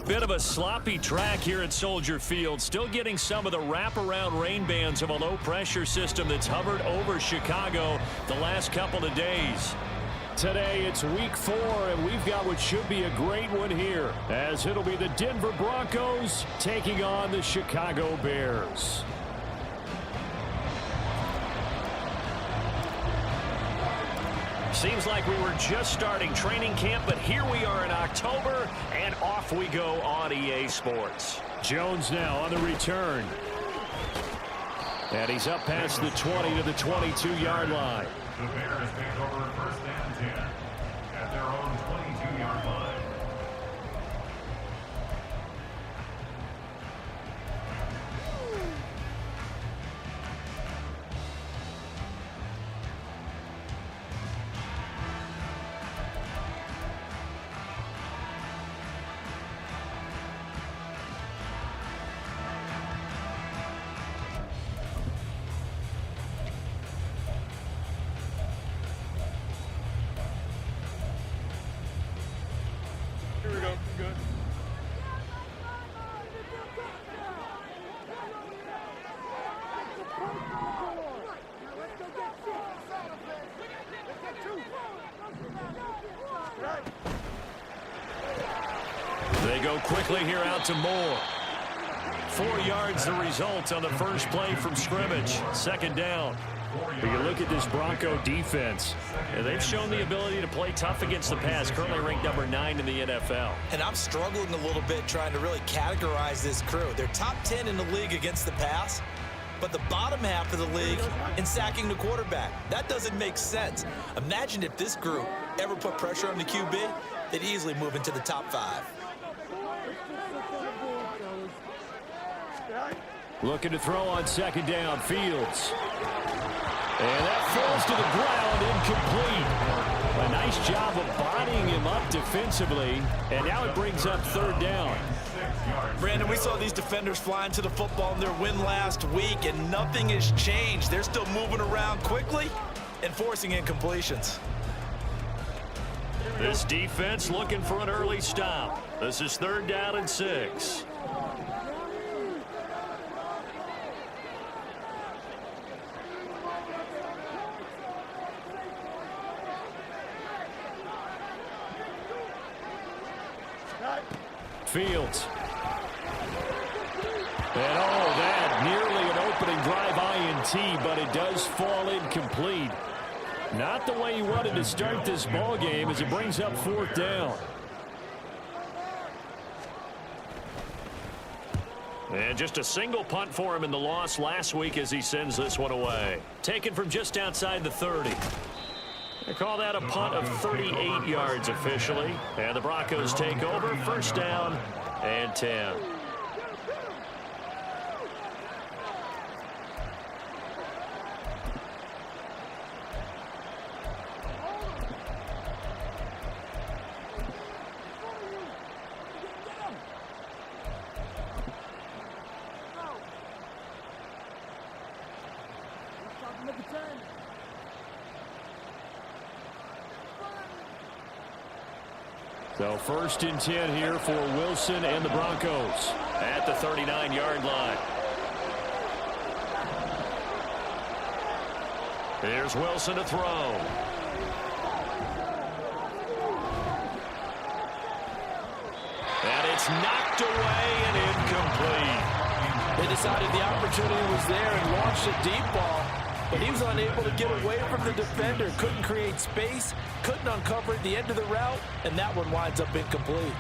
Bit of a sloppy track here at Soldier Field. Still getting some of the wraparound rain bands of a low-pressure system that's hovered over Chicago the last couple of days. Today it's week 4, and we've got what should be a great one here, as it'll be the Denver Broncos taking on the Chicago Bears. Seems like we were just starting training camp, but here we are in October, and off we go on EA Sports. Jones now on the return. And he's up past the 20 to the 22-yard line. The Bears take over first and 10 at their own 22-yard line. They go quickly here out to Moore. 4 yards the result on the first play from scrimmage. Second down. But you look at this Bronco defense. And they've shown the ability to play tough against the pass, currently ranked number 9 in the NFL. And I'm struggling a little bit trying to really categorize this crew. They're top 10 in the league against the pass, but the bottom half of the league in sacking the quarterback. That doesn't make sense. Imagine if this group ever put pressure on the QB, they'd easily move into the top 5. Looking to throw on second down, Fields. And that falls to the ground, incomplete. A nice job of bodying him up defensively, and now it brings up third down. Brandon, we saw these defenders flying to the football in their win last week, and nothing has changed. They're still moving around quickly and forcing incompletions. This defense looking for an early stop. This is 3rd down and 6. Fields. And that nearly an opening drive INT, but it does fall incomplete. Not the way you wanted to start this ball game as it brings up 4th down. And just a single punt for him in the loss last week as he sends this one away. Taken from just outside the 30. They call that a punt of 38 yards officially. And the Broncos take over, 1st down and 10. So 1st and 10 here for Wilson and the Broncos at the 39-yard line. Here's Wilson to throw. And it's knocked away and incomplete. They decided the opportunity was there and launched a deep ball, but he was unable to get away from the defender, couldn't create space, couldn't uncover at the end of the route, and that one winds up incomplete.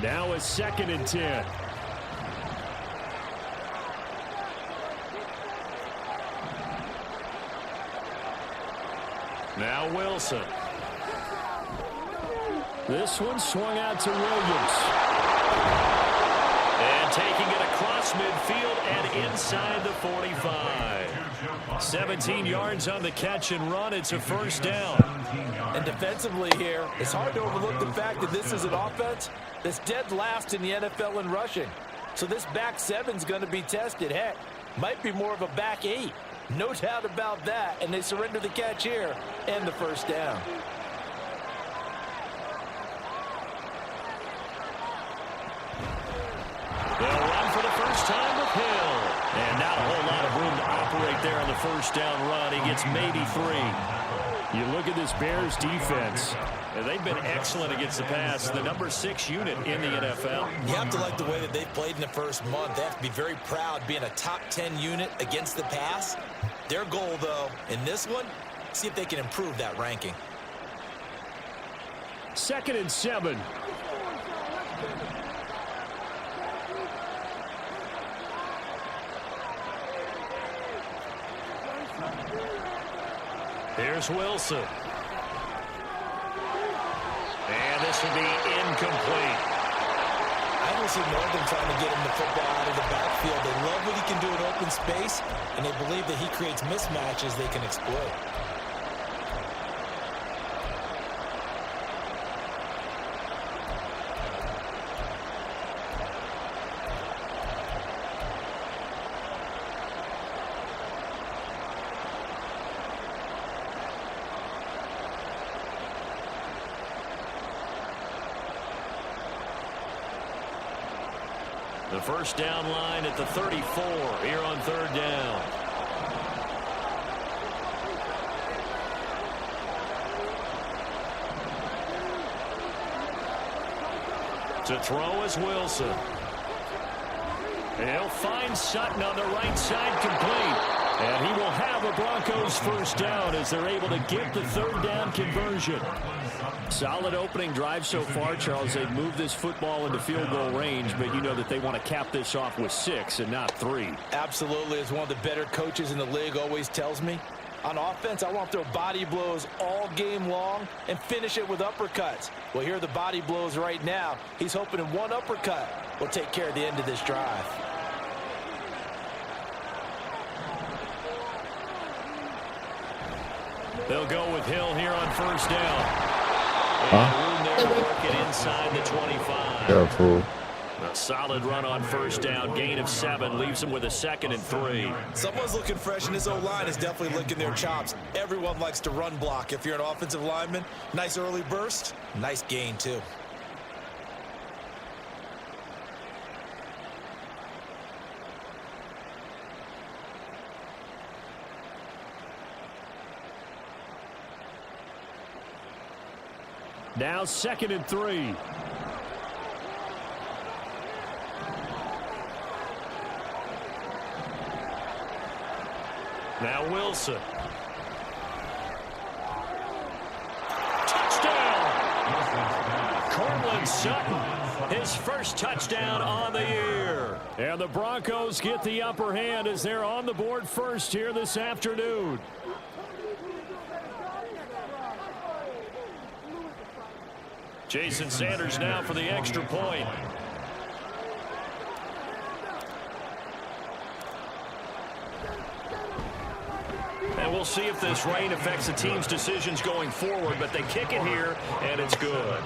Now it's 2nd and 10. Now Wilson. This one swung out to Williams. And taking it across midfield and inside the 45. 17 yards on the catch and run. It's a 1st down. And defensively here, it's hard to overlook the fact that this is an offense that's dead last in the NFL in rushing. So this back 7's going to be tested. Heck, might be more of a back 8. No doubt about that. And they surrender the catch here and the 1st down. They'll run for the first time with Hill. And not a whole lot of room to operate there on the 1st down run. He gets maybe 3. You look at this Bears defense. They've been excellent against the pass. The number 6 unit in the NFL. You have to like the way that they've played in the first month. They have to be very proud being a top 10 unit against the pass. Their goal, though, in this one, see if they can improve that ranking. 2nd and 7. Here's Wilson. And this will be incomplete. I don't see Northern trying to get him the football out of the backfield. They love what he can do in open space, and they believe that he creates mismatches they can exploit. The 1st down line at the 34 here on 3rd down. To throw is Wilson. And he'll find Sutton on the right side complete. And he will have a Broncos first down as they're able to get the third down conversion. Solid opening drive so far, Charles. They've moved this football into field goal range, but you know that they want to cap this off with 6 and not 3. Absolutely. As one of the better coaches in the league always tells me, on offense, I want to throw body blows all game long and finish it with uppercuts. Well, here are the body blows right now. He's hoping in one uppercut will take care of the end of this drive. They'll go with Hill here on first down. And room there to work it inside the 25. Careful. A solid run on first down. Gain of 7 leaves them with a 2nd and 3. Someone's looking fresh, and this O-line is definitely licking their chops. Everyone likes to run block. If you're an offensive lineman, nice early burst, nice gain too. Now 2nd and 3. Now Wilson. Touchdown! Cortland Sutton, his first touchdown on the year. And the Broncos get the upper hand as they're on the board first here this afternoon. Jason Sanders now for the extra point. And we'll see if this rain affects the team's decisions going forward, but they kick it here, and it's good.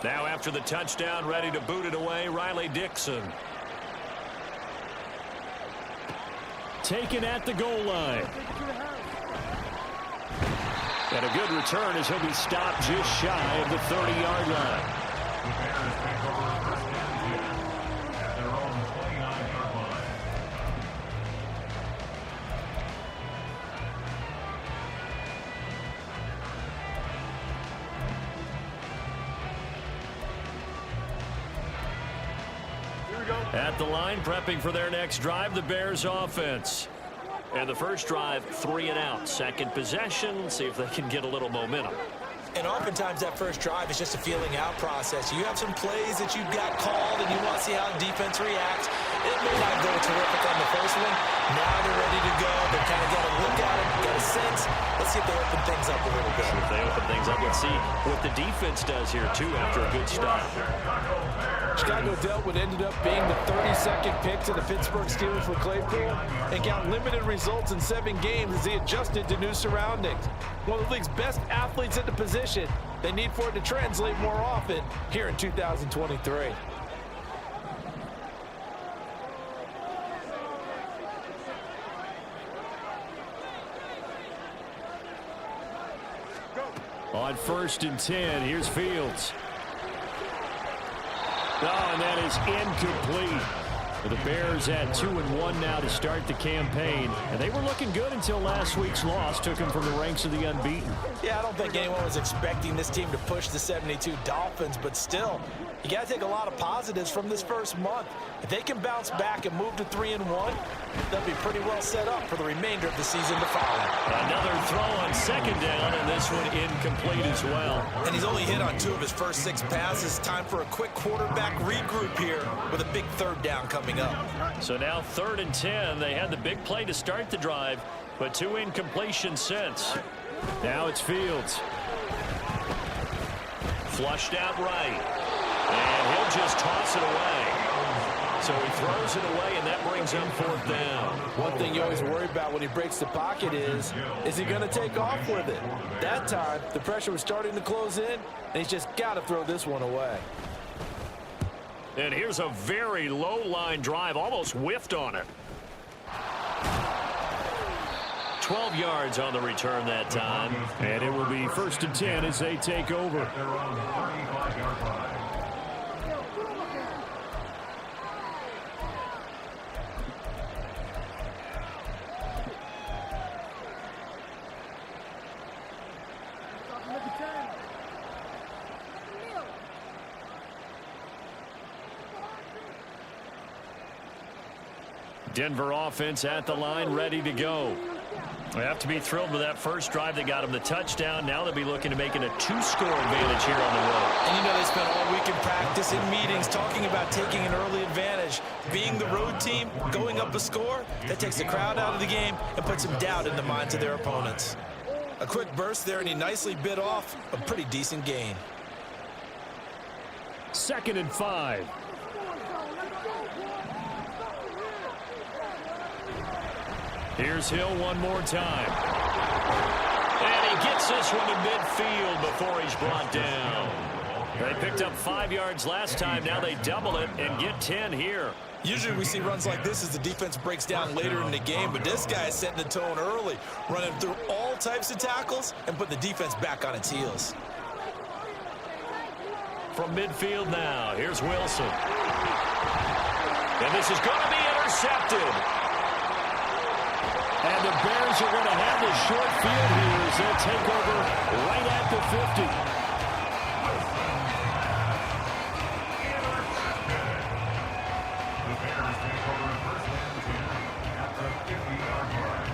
Now after the touchdown, ready to boot it away, Riley Dixon. Taken at the goal line. And a good return as he'll be stopped just shy of the 30-yard line. The Bears take over first down here at their own 29-yard line. At the line, prepping for their next drive, the Bears offense. And the first drive, 3 and out. Second possession, see if they can get a little momentum. And oftentimes that first drive is just a feeling out process. You have some plays that you've got called and you want to see how the defense reacts. It may not go terrific on the first one. Now they're ready to go. They've kind of got a look at it, got a sense. Let's see if they open things up a little bit. If they open things up, let's see what the defense does here, too, after a good start. Chicago dealt what ended up being the 32nd pick to the Pittsburgh Steelers for Claypool and got limited results in 7 games as he adjusted to new surroundings. One of the league's best athletes at the position. They need for it to translate more often here in 2023. On 1st and 10, here's Fields. Oh, and that is incomplete. The Bears at 2-1 now to start the campaign. And they were looking good until last week's loss took them from the ranks of the unbeaten. Yeah, I don't think anyone was expecting this team to push the 72 Dolphins, but still, you got to take a lot of positives from this first month. If they can bounce back and move to 3-1, they'll be pretty well set up for the remainder of the season to follow. Another throw on 2nd down, and this one incomplete as well. And he's only hit on 2 of his first 6 passes. Time for a quick quarterback regroup here with a big 3rd down coming up. So now 3rd and 10. They had the big play to start the drive, but 2 incompletions since. Now it's Fields. Flushed out right. And he'll just toss it away. So he throws it away, and that brings up 4th down. One thing you always worry about when he breaks the pocket is he going to take off with it? That time, the pressure was starting to close in, and he's just got to throw this one away. And here's a very low-line drive, almost whiffed on it. 12 yards on the return that time. And it will be 1st and 10 as they take over. Their own 35-yard line. Denver offense at the line, ready to go. They have to be thrilled with that first drive that got them the touchdown. Now they'll be looking to make it a 2-score advantage here on the road. And you know they spent all week in practice, in meetings, talking about taking an early advantage. Being the road team, going up a score, that takes the crowd out of the game and puts some doubt in the minds of their opponents. A quick burst there, and he nicely bit off a pretty decent gain. 2nd and 5. Here's Hill one more time. And he gets this one to midfield before he's brought down. They picked up 5 yards last time. Now they double it and get 10 here. Usually we see runs like this as the defense breaks down later in the game, but this guy is setting the tone early, running through all types of tackles and putting the defense back on its heels. From midfield now, here's Wilson. And this is going to be intercepted. And the Bears are going to have the short field here as they'll take over right at the 50. The Bears take over 1st and 10 at the 50-yard line.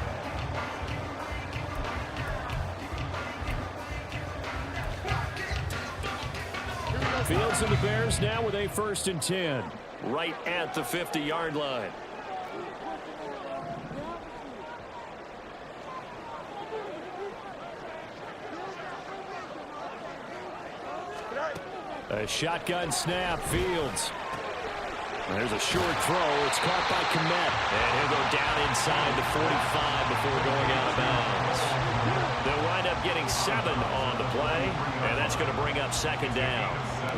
Fields and the Bears now with a 1st and 10. Right at the 50-yard line. A shotgun snap, Fields. There's a short throw. It's caught by Kmet. And he'll go down inside the 45 before going out of bounds. They'll wind up getting 7 on the play, and that's going to bring up 2nd down.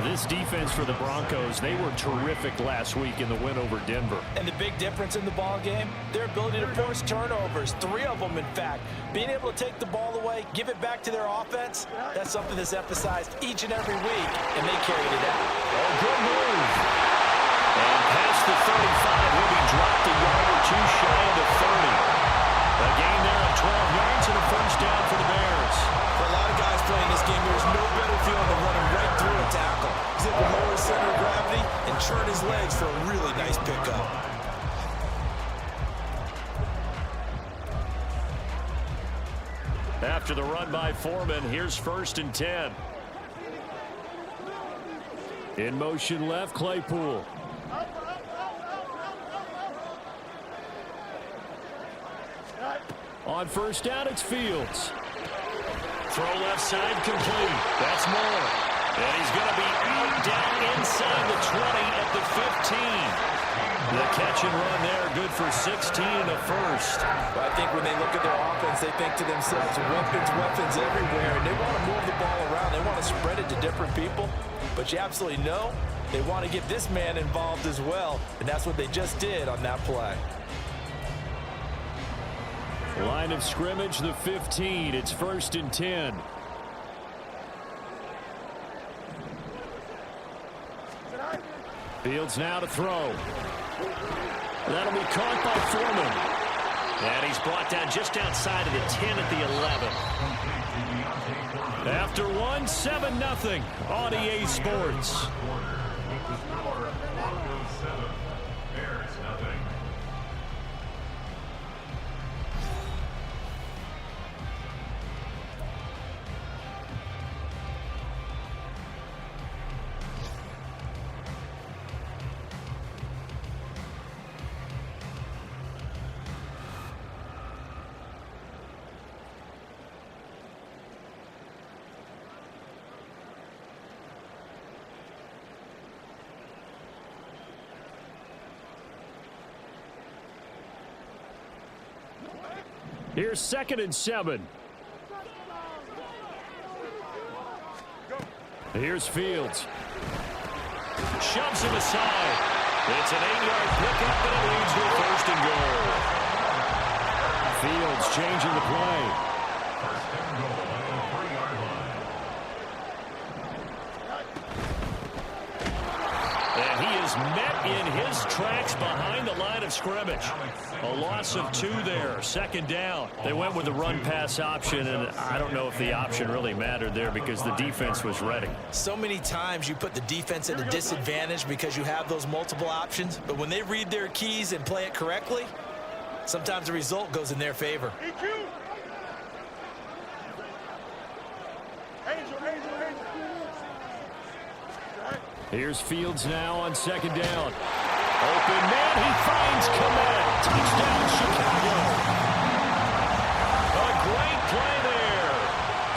This defense for the Broncos, they were terrific last week in the win over Denver. And the big difference in the ball game, their ability to force turnovers, 3 of them in fact. Being able to take the ball away, give it back to their offense, that's something that's emphasized each and every week, and they carried it out. Oh, good move. And past the 35, will be dropped a yard or 2 shy of the 30. A gain there of 12 yards and a 1st down for the Bears. For a lot of guys playing this game, there's no better feeling than running right through a tackle. He's able to lower his center of gravity and churn his legs for a really nice pickup. After the run by Foreman, here's 1st and 10. In motion left, Claypool. On 1st down, it's Fields. Throw left side complete. That's more. And he's going to be out down inside the 20 at the 15. The catch and run there, good for 16 and a 1st. Well, I think when they look at their offense, they think to themselves, weapons everywhere, and they want to move the ball around. They want to spread it to different people. But you absolutely know they want to get this man involved as well, and that's what they just did on that play. Line of scrimmage, the 15. It's 1st and 10. Fields now to throw. That'll be caught by Foreman. And he's brought down just outside of the 10 at the 11. After 1, 7-0 on EA Sports. With the score, Broncos 7, Bears nothing. Here's 2nd and 7. Here's Fields. Shoves him aside. It's an 8-yard pickup, and it leads to a 1st and goal. Fields changing the play. 1st and goal at the 3-yard line. And he is met in his tracks behind the line of scrimmage. A loss of 2 there. Second down. They went with the run-pass option, and I don't know if the option really mattered there because the defense was ready. So many times you put the defense at a disadvantage because you have those multiple options, but when they read their keys and play it correctly, sometimes the result goes in their favor. Here's Fields now on second down. Open man, he finds Komet. Touchdown, Chicago. A great play there.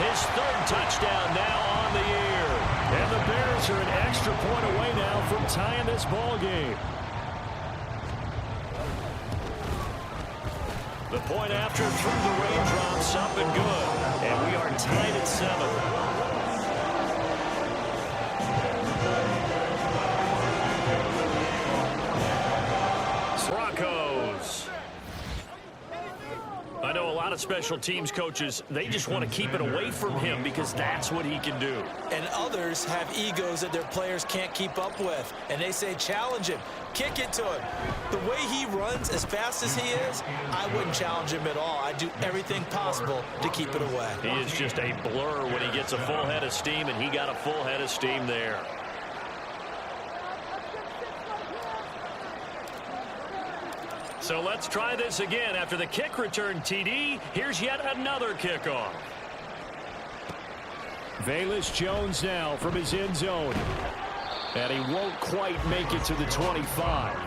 His 3rd touchdown now on the year. And the Bears are an extra point away now from tying this ball game. The point after through the raindrops, up and good. And we are tied at 7. Broncos. I know a lot of special teams coaches, they just want to keep it away from him because that's what he can do. And others have egos that their players can't keep up with. And they say, challenge him, kick it to him. The way he runs as fast as he is, I wouldn't challenge him at all. I'd do everything possible to keep it away. He is just a blur when he gets a full head of steam, and he got a full head of steam there. So let's try this again. After the kick return TD, here's yet another kickoff. Velus Jones now from his end zone. And he won't quite make it to the 25.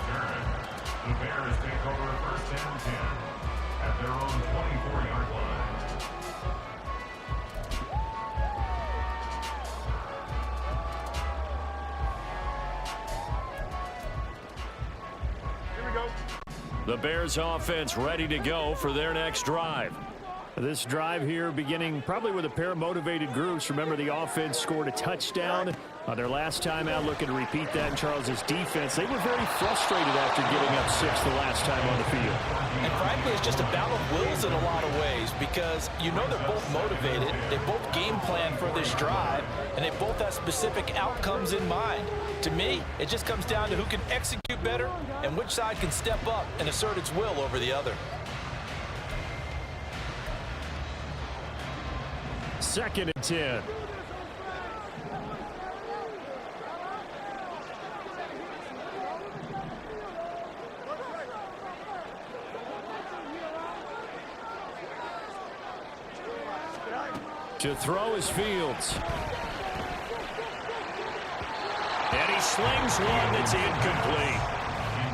The Bears take over 1st and 10 at their own 24-yard line. Here we go. The Bears offense ready to go for their next drive. This drive here beginning probably with a pair of motivated groups. Remember, the offense scored a touchdown on their last time out, looking to repeat that in Charles's defense. They were very frustrated after giving up 6 the last time on the field. And frankly, it's just a battle of wills in a lot of ways because you know they're both motivated, they both game plan for this drive, and they both have specific outcomes in mind. To me, it just comes down to who can execute better and which side can step up and assert its will over the other. 2nd and 10. To throw is Fields. And he slings one that's incomplete.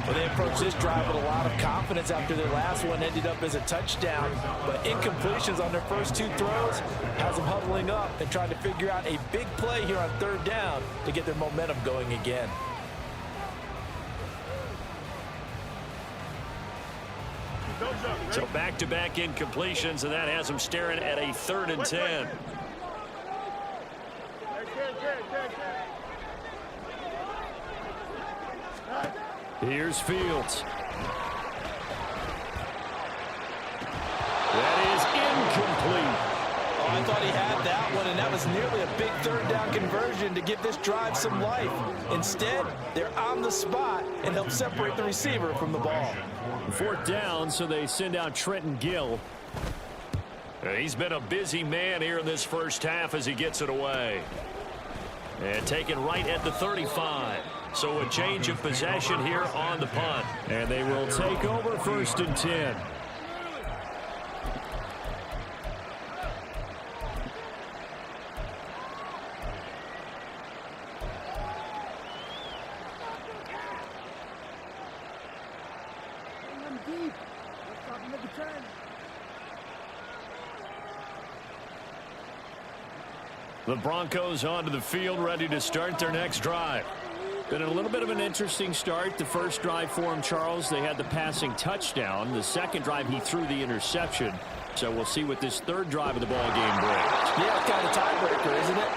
Well, they approached this drive with a lot of confidence after their last one ended up as a touchdown. But incompletions on their first 2 throws has them huddling up and trying to figure out a big play here on 3rd down to get their momentum going again. So back-to-back incompletions, and that has them staring at a 3rd and 10. Here's Fields. That is incomplete. Oh, I thought he had that one, and that was nearly a big 3rd down conversion to give this drive some life. Instead, they're on the spot and help separate the receiver from the ball. 4th down, so they send out Trenton Gill. He's been a busy man here in this first half as he gets it away. And taken right at the 35. So a change of possession here on the punt. And they will take over 1st and 10. The Broncos onto the field, ready to start their next drive. Been a little bit of an interesting start. The first drive for him, Charles, they had the passing touchdown. The second drive, he threw the interception. So we'll see what this 3rd drive of the ball game brings. Yeah, it's kind of tiebreaker, isn't it?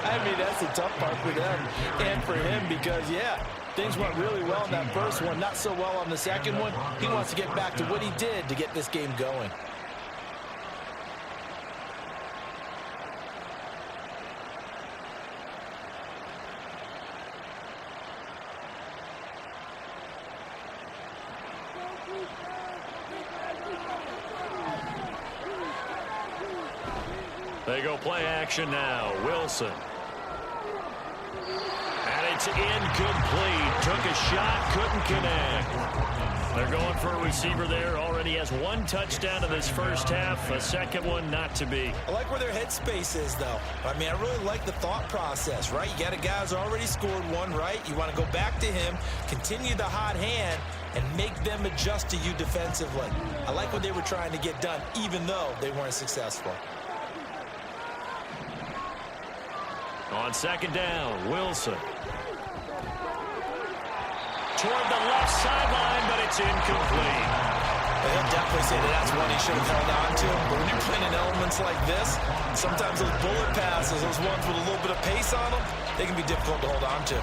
I mean, that's the tough part for them and for him because, yeah, things went really well in that first one, not so well on the second one. He wants to get back to what he did to get this game going. They go play action now. Wilson. And it's incomplete. Took a shot, couldn't connect. They're going for a receiver there. Already has one touchdown in this first half. A second one not to be. I like where their headspace is, though. I mean, I really like the thought process, right? You got a guy who's already scored one, right? You want to go back to him, continue the hot hand, and make them adjust to you defensively. I like what they were trying to get done, even though they weren't successful. On second down, Wilson. Toward the left sideline, but it's incomplete. He'll definitely say that's one he should have held on to. But when you're playing in elements like this, sometimes those bullet passes, those ones with a little bit of pace on them, they can be difficult to hold on to.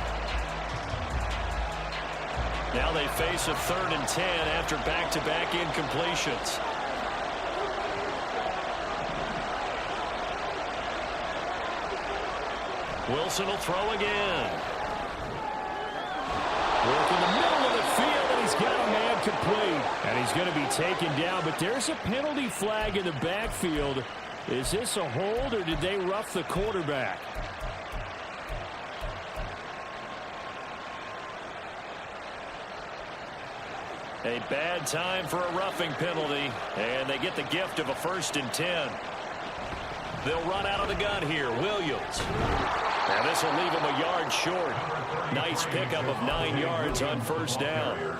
Now they face a 3rd and 10 after back-to-back incompletions. Wilson will throw again. Work in the middle of the field, and he's got a man complete. And he's going to be taken down, but there's a penalty flag in the backfield. Is this a hold, or did they rough the quarterback? A bad time for a roughing penalty, and they get the gift of a 1st and 10. They'll run out of the gun here. Williams. Now this will leave him a yard short. Nice pickup of 9 yards on 1st down.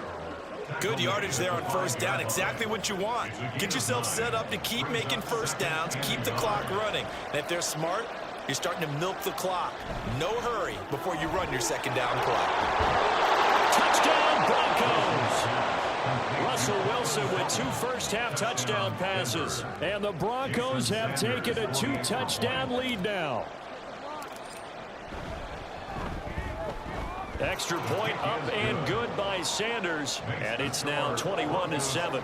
Good yardage there on 1st down. Exactly what you want. Get yourself set up to keep making 1st downs, keep the clock running. And if they're smart, you're starting to milk the clock. No hurry before you run your 2nd down play. Touchdown, Broncos! Russell Wilson with 2 first-half touchdown passes. And the Broncos have taken a 2-touchdown lead now. Extra point up and good by Sanders. And it's now 21-7.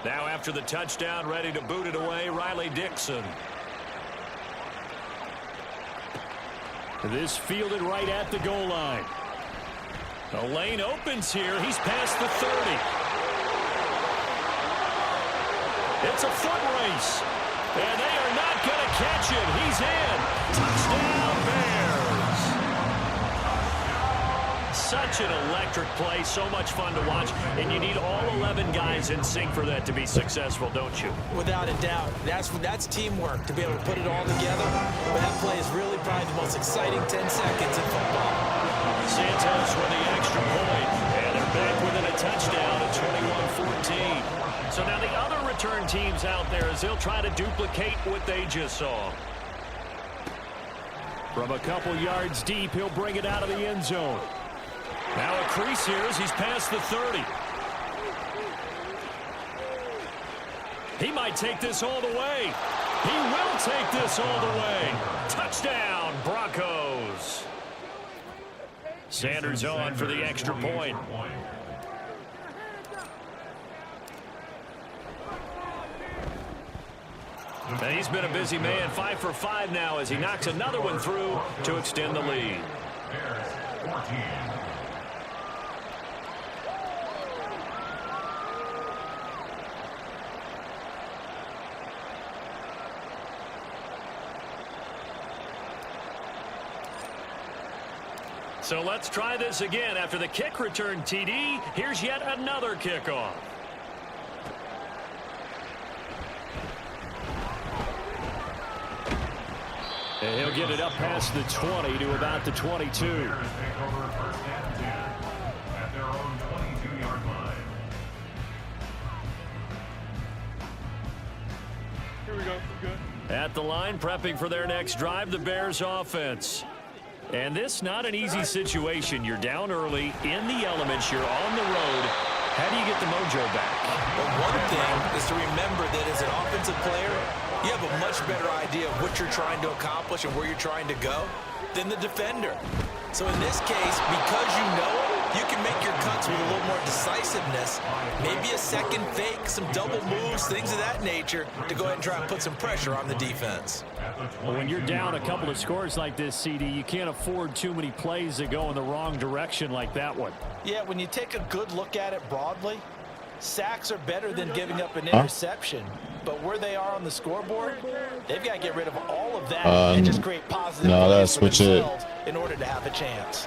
Now after the touchdown, ready to boot it away, Riley Dixon. This fielded right at the goal line. The lane opens here. He's past the 30. It's a foot race. And they are not going to catch him. He's in. Touchdown, Bears. Such an electric play. So much fun to watch. And you need all 11 guys in sync for that to be successful, don't you? Without a doubt. That's teamwork to be able to put it all together. But that play is really probably the most exciting 10 seconds in football. Santos with the extra point, and they're back within a touchdown at 21-14. So now the other return teams out there as they'll try to duplicate what they just saw. From a couple yards deep, he'll bring it out of the end zone. Now a crease here as he's past the 30. He might take this all the way. He will take this all the way. Touchdown, Broncos. Sanders on for the extra point. And he's been a busy man, 5 for 5 now as he knocks another one through to extend the lead. Bears 14. So let's try this again. After the kick return TD, here's yet another kickoff. And he'll get it up past the 20 to about the 22. Bears take over 1st and 10 at their own 22-yard line. Here we go. Good. At the line, prepping for their next drive, the Bears offense. And this not an easy situation. You're down early, in the elements, you're on the road. How do you get the mojo back? Well, one thing is to remember that as an offensive player, you have a much better idea of what you're trying to accomplish and where you're trying to go than the defender. So in this case, because you know it, you can make your cuts with a little more decisiveness. Maybe a second fake, some double moves, things of that nature to go ahead and try and put some pressure on the defense. Well, when you're down a couple of scores like this, CD, you can't afford too many plays that go in the wrong direction like that one. Yeah, when you take a good look at it broadly, sacks are better than giving up an interception. But where they are on the scoreboard, they've got to get rid of all of that and just create positive plays for themselves in order to have a chance.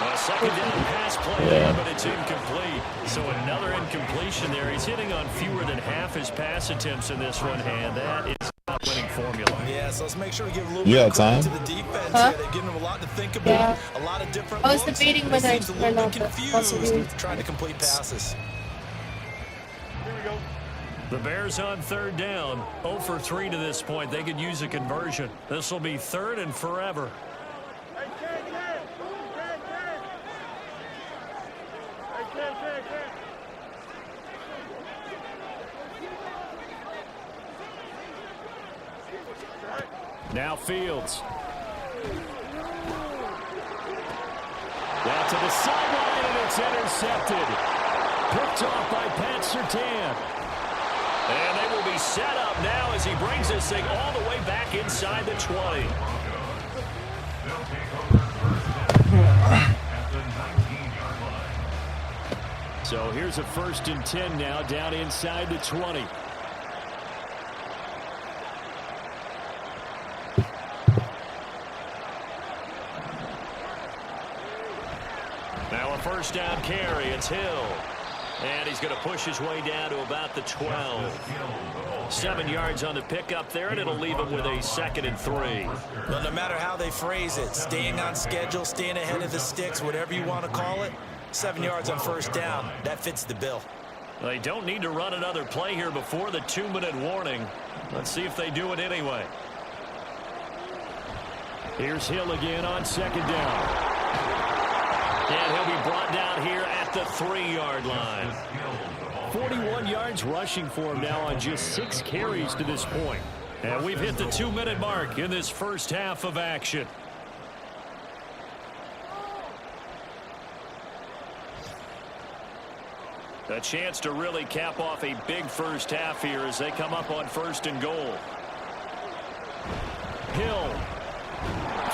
A second down pass play there, but it's incomplete. So another incompletion there. He's hitting on fewer than half his pass attempts in this one, and that is not winning formula. Yeah, so let's make sure we give a little bit of credit to the defense here. They've given them a lot to think about, a lot of different looks. debating whether Seems a little bit confused trying to complete passes. Here we go. The Bears on third down, 0 for 3 to this point. They could use a conversion. This will be third and forever. Now Fields. Down to the sideline, and it's intercepted. Picked off by Pat Surtain. And they will be set up now as he brings this thing all the way back inside the 20. They'll take over first down at the 19-yard line. So here's a 1st and 10 now down inside the 20. Now a first down carry. It's Hill. And he's going to push his way down to about the 12. 7 yards on the pickup there, and it'll leave him with a 2nd and 3. Well, no matter how they phrase it, staying on schedule, staying ahead of the sticks, whatever you want to call it, 7 yards on first down, that fits the bill. They don't need to run another play here before the 2-minute warning. Let's see if they do it anyway. Here's Hill again on 2nd down. And he'll be brought down here at the 3-yard line. 41 yards rushing for him now on just 6 carries to this point. And we've hit the 2-minute mark in this first half of action. A chance to really cap off a big first half here as they come up on 1st and goal. Hill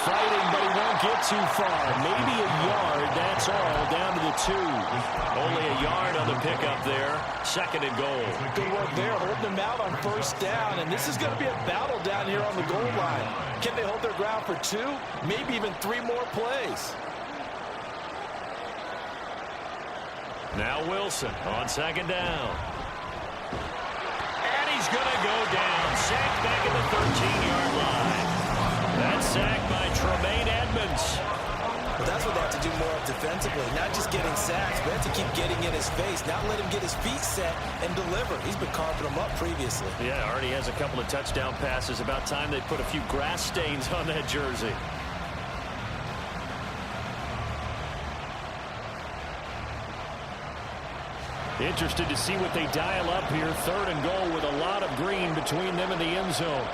fighting, but he won't get too far. Maybe a yard, that's all, down to the 2. Only a yard on the pickup there. 2nd and goal. Good work there, holding them out on first down, and this is going to be a battle down here on the goal line. Can they hold their ground for 2, maybe even 3 more plays? Now Wilson on 2nd down. And he's going to go down. Sacked back at the 13-yard line. That's sacked by Tremaine Edmonds. But that's what they have to do more of defensively, not just getting sacks, but have to keep getting in his face, not let him get his feet set and deliver. He's been carving them up previously. Yeah, already has a couple of touchdown passes. About time they put a few grass stains on that jersey. Interested to see what they dial up here. 3rd and goal with a lot of green between them and the end zone.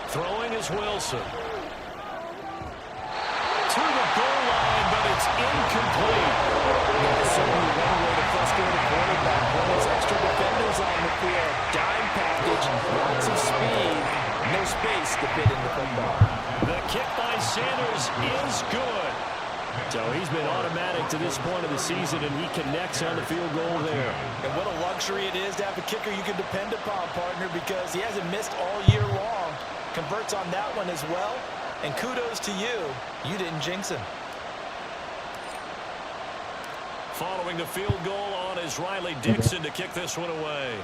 Throwing is Wilson. To the goal line, but it's incomplete. That's certainly one way to frustrate a quarterback. When there's extra defenders on the field, dime package, lots of speed, no space to fit in the football. The kick by Sanders is good. So he's been automatic to this point of the season, and he connects on the field goal there. And what a luxury it is to have a kicker you can depend upon, partner, because he hasn't missed all year long. Converts on that one as well. And kudos to you. You didn't jinx him. Following the field goal on is Riley Dixon to kick this one away.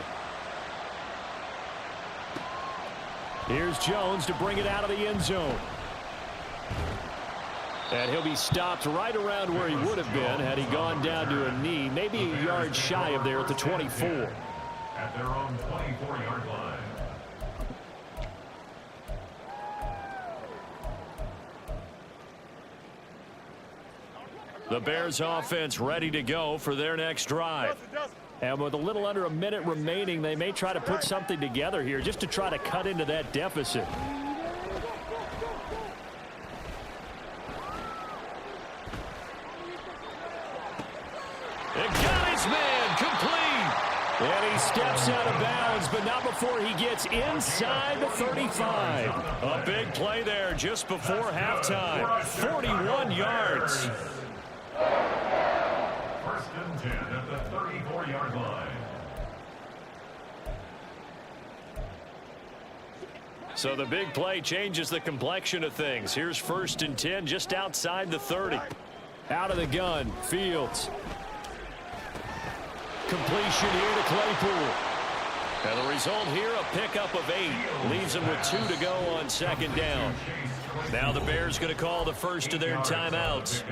Here's Jones to bring it out of the end zone. And he'll be stopped right around where he would have been had he gone down to a knee, maybe a yard shy of there at the 24. At their own 24-yard line. The Bears offense ready to go for their next drive. And with a little under a minute remaining, they may try to put something together here just to try to cut into that deficit. steps out of bounds, but not before he gets inside the 35. A big play there just before halftime. 41 yards. First and 10 at the 34-yard line. So the big play changes the complexion of things. Here's first and 10 just outside the 30. Out of the gun, Fields. Completion here to Claypool. And the result here, a pickup of 8. Leaves them with 2 to go on second down. Now the Bears going to call the first of their timeouts,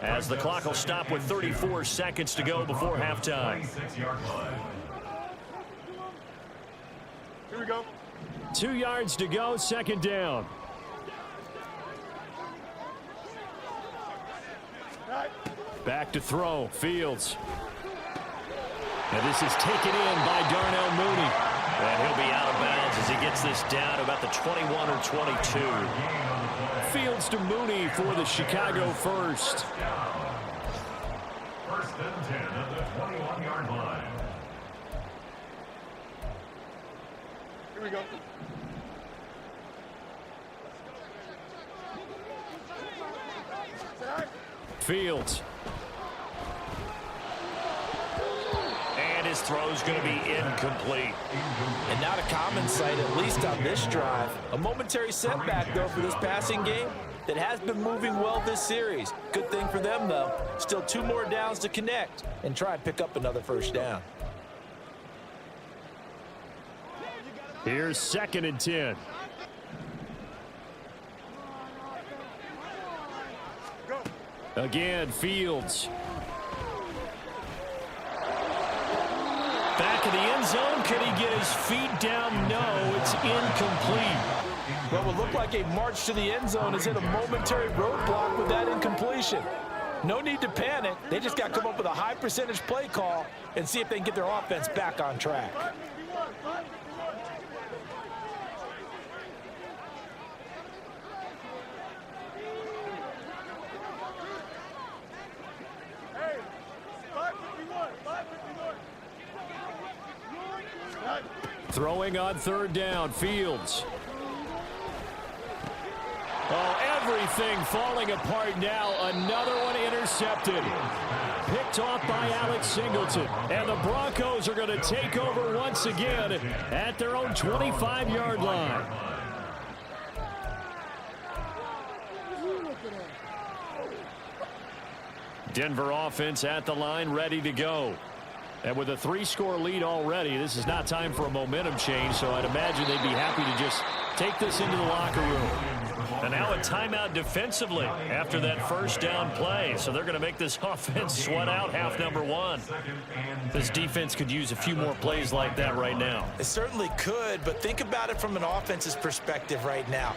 as the clock will stop with 34 seconds to go before halftime. Here we go. 2 yards to go, second down. Back to throw, Fields. And this is taken in by Darnell Mooney. And he'll be out of bounds as he gets this down to about the 21 or 22. Fields to Mooney for the Chicago first. First and 10 at the 21-yard line. Here we go. Fields. And his throw's going to be incomplete. And not a common sight, at least on this drive. A momentary setback, though, for this passing game that has been moving well this series. Good thing for them, though. Still 2 more downs to connect and try and pick up another first down. Here's second and 10. Again, Fields. Back in the end zone. Can he get his feet down? No, it's incomplete. What would look like a march to the end zone has hit a momentary roadblock with that incompletion. No need to panic. They just got to come up with a high percentage play call and see if they can get their offense back on track. Throwing on third down, Fields. Oh, everything falling apart now. Another one intercepted. Picked off by Alex Singleton. And the Broncos are going to take over once again at their own 25-yard line. Denver offense at the line, ready to go. And with a 3-score lead already, this is not time for a momentum change, so I'd imagine they'd be happy to just take this into the locker room. And now a timeout defensively after that first down play. So they're going to make this offense sweat out half number 1. This defense could use a few more plays like that right now. It certainly could, but think about it from an offense's perspective right now.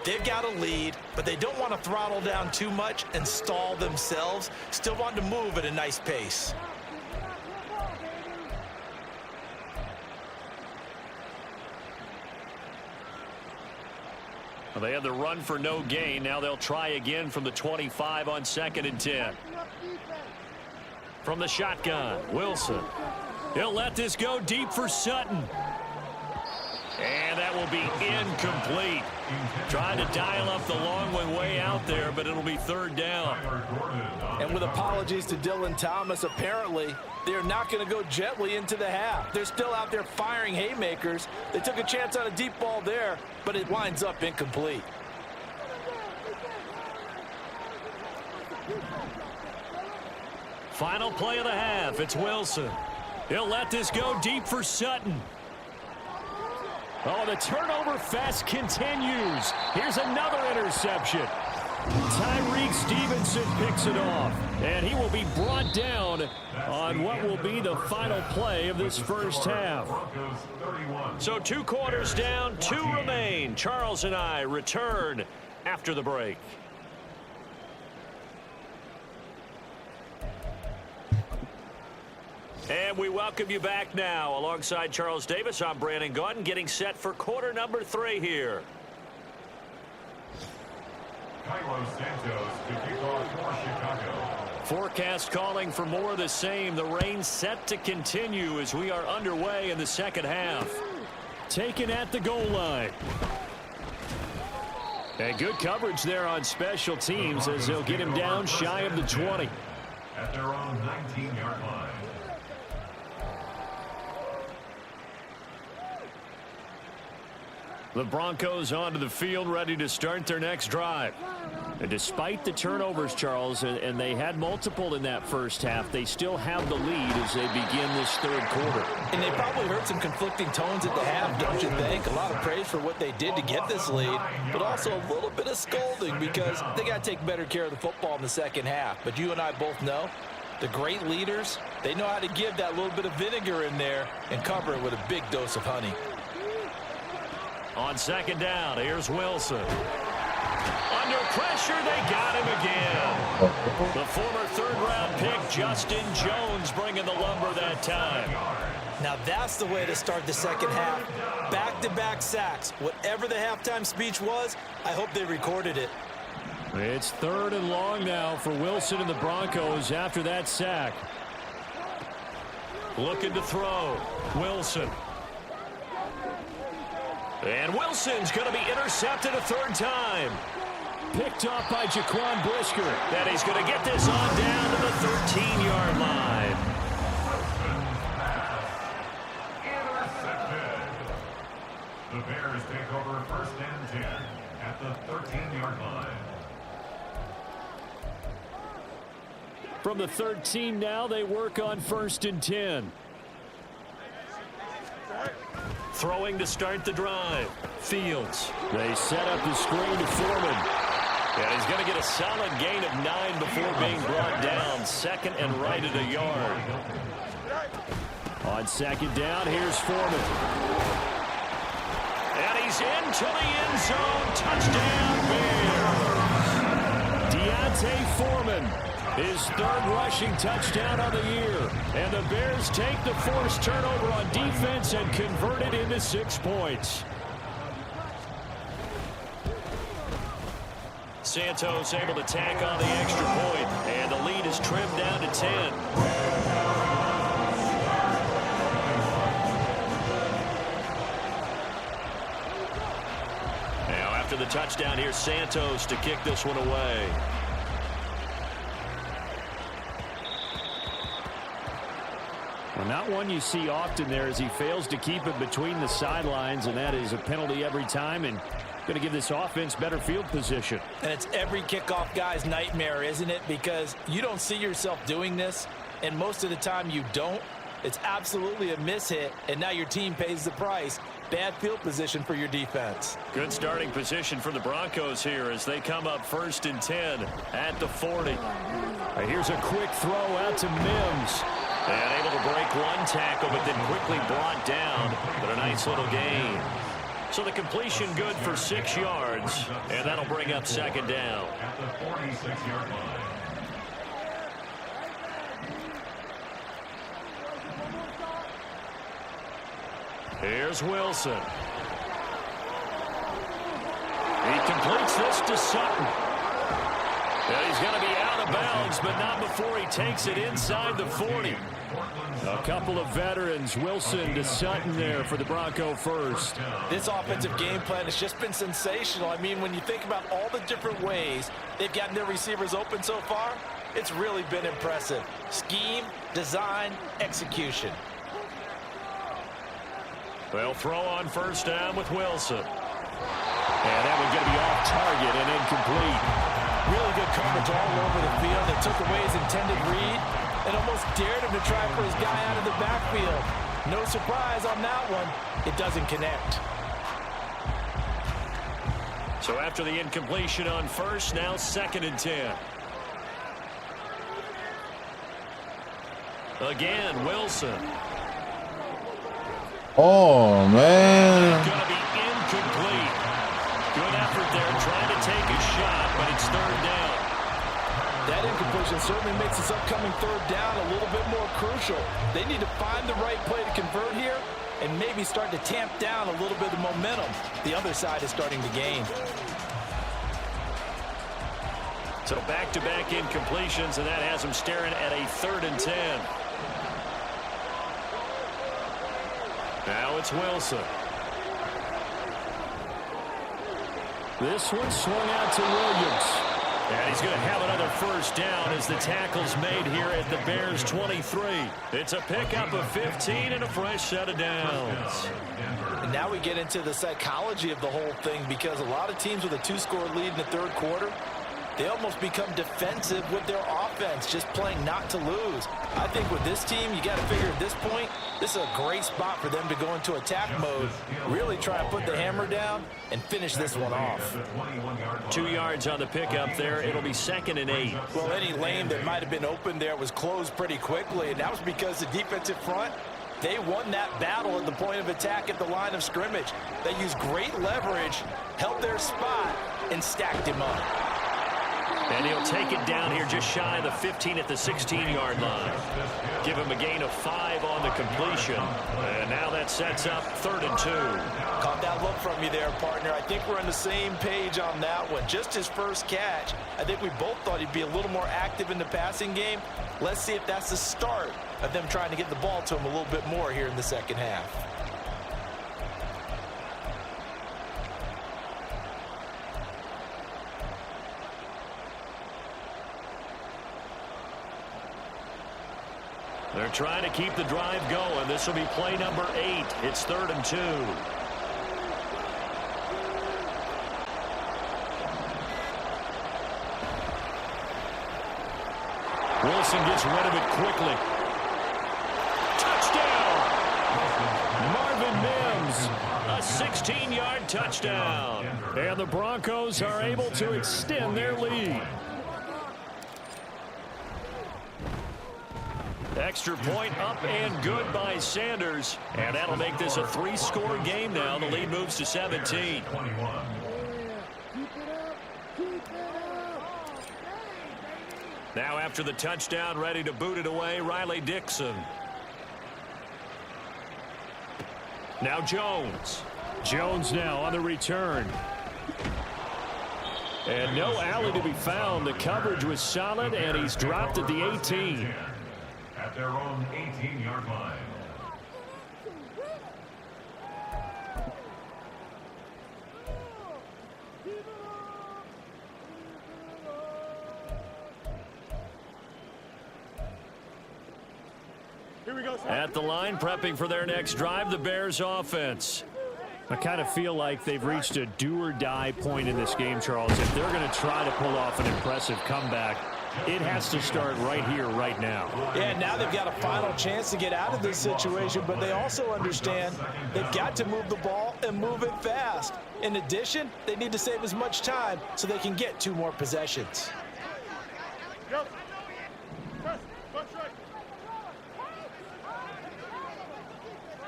They've got a lead, but they don't want to throttle down too much and stall themselves. Still want to move at a nice pace. Well, they had the run for no gain. Now they'll try again from the 25 on second and 10. From the shotgun, Wilson. He'll let this go deep for Sutton. And that will be incomplete. Trying to dial up the long one way out there, but it'll be third down. And with apologies to Dylan Thomas, apparently they're not going to go gently into the half. They're still out there firing haymakers. They took a chance on a deep ball there, but it winds up incomplete. Final play of the half. It's Wilson. He'll let this go deep for Sutton. Oh, the turnover fest continues. Here's another interception. Tyreek Stevenson picks it off, and he will be brought down on what will be the final play of this first half. So 2 quarters down, 2 remain. Charles and I return after the break. And we welcome you back now. Alongside Charles Davis, I'm Brandon Gaudin, getting set for quarter number 3 here. Carlos Santos to kick off for Chicago. Forecast calling for more of the same. The rain set to continue as we are underway in the second half. Taken at the goal line. And good coverage there on special teams as they'll get him down shy of the 20. At their own 19-yard line. The Broncos onto the field, ready to start their next drive. And despite the turnovers, Charles, and they had multiple in that first half, they still have the lead as they begin this third quarter. And they probably heard some conflicting tones at the half, don't you think? A lot of praise for what they did to get this lead, but also a little bit of scolding because they got to take better care of the football in the second half. But you and I both know the great leaders, they know how to give that little bit of vinegar in there and cover it with a big dose of honey. On second down, here's Wilson. Under pressure, they got him again. The former third-round pick, Justin Jones, bringing the lumber that time. Now that's the way to start the second half. Back-to-back sacks. Whatever the halftime speech was, I hope they recorded it. It's third and long now for Wilson and the Broncos after that sack. Looking to throw. Wilson. And Wilson's going to be intercepted a third time. Picked off by Jaquan Brisker. And he's going to get this on down to the 13-yard line. Intercepted. The Bears take over first and 10 at the 13-yard line. From the 13 now, they work on first and 10. Throwing to start the drive. Fields. They set up the screen to Foreman. And he's going to get a solid gain of 9 before being brought down. Second and right at a yard. On second down, here's Foreman. And he's into the end zone. Touchdown, Bears. Deontay Foreman, his third rushing touchdown of the year. And the Bears take the forced turnover on defense and convert it into 6 points. Santos able to tack on the extra point, and the lead is trimmed down to 10. Now after the touchdown, here's Santos to kick this one away. Well, not one you see often there as he fails to keep it between the sidelines, and that is a penalty every time, and going to give this offense better field position. And it's every kickoff guy's nightmare, isn't it? Because you don't see yourself doing this, and most of the time you don't. It's absolutely a mishit, and now your team pays the price. Bad field position for your defense. Good starting position for the Broncos here as they come up first and 10 at the 40. Here's a quick throw out to Mims. And able to break one tackle, but then quickly brought down. But a nice little gain. So the completion good for 6 yards, and that'll bring up second down. At the 46-yard line. Here's Wilson. He completes this to Sutton. And he's going to be out of bounds, but not before he takes it inside the 40. A couple of veterans, Wilson to Sutton there for the Bronco first. This offensive game plan has just been sensational. I mean, when you think about all the different ways they've gotten their receivers open so far, it's really been impressive. Scheme, design, execution. They'll throw on first down with Wilson. And that one's going to be off target and incomplete. Really good coverage all over the field. They took away his intended read and almost dared him to try for his guy out of the backfield. No surprise on that one. It doesn't connect. So after the incompletion on first, now second and 10. Again, Wilson. Oh, man. Going to be incomplete. Good effort there trying to take a shot, but it's third down. That incompletion certainly makes this upcoming third down a little bit more crucial. They need to find the right play to convert here and maybe start to tamp down a little bit of momentum. The other side is starting to gain. So back-to-back incompletions, and that has him staring at a 3rd and 10. Now it's Wilson. This one swung out to Williams. And he's going to have another first down as the tackle's made here at the Bears 23. It's a pickup of 15 and a fresh set of downs. And now we get into the psychology of the whole thing, because a lot of teams with a 2-score lead in the 3rd quarter, they almost become defensive with their offense, just playing not to lose. I think with this team, you got to figure at this point, this is a great spot for them to go into attack mode, really try to put the hammer down and finish this one off. 2 yards on the pickup there. It'll be 2nd and 8. Well, any lane that might have been open there was closed pretty quickly, and that was because the defensive front, they won that battle at the point of attack at the line of scrimmage. They used great leverage, held their spot, and stacked him up. And he'll take it down here just shy of the 15 at the 16-yard line. Give him a gain of 5 on the completion. And now that sets up 3rd and 2. Caught that look from you there, partner. I think we're on the same page on that one. Just his first catch. I think we both thought he'd be a little more active in the passing game. Let's see if that's the start of them trying to get the ball to him a little bit more here in the second half. They're trying to keep the drive going. This will be play number 8. It's 3rd and 2. Wilson gets rid of it quickly. Touchdown! Marvin Mims, a 16-yard touchdown. And the Broncos are able to extend their lead. Extra point up and good by Sanders. And that'll make this a 3-score game now. The lead moves to 17. Now after the touchdown, ready to boot it away, Riley Dixon. Now Jones. Jones now on the return. And no alley to be found. The coverage was solid, and he's dropped at the 18. At their own 18-yard line. Here we go, sir. At the line, prepping for their next drive, the Bears offense. I kind of feel like they've reached a do-or-die point in this game, Charles. If they're going to try to pull off an impressive comeback, it has to start right here, right now. Yeah, now they've got a final chance to get out of this situation, but they also understand they've got to move the ball and move it fast. In addition, they need to save as much time so they can get 2 more possessions. Go. Press. Punch right.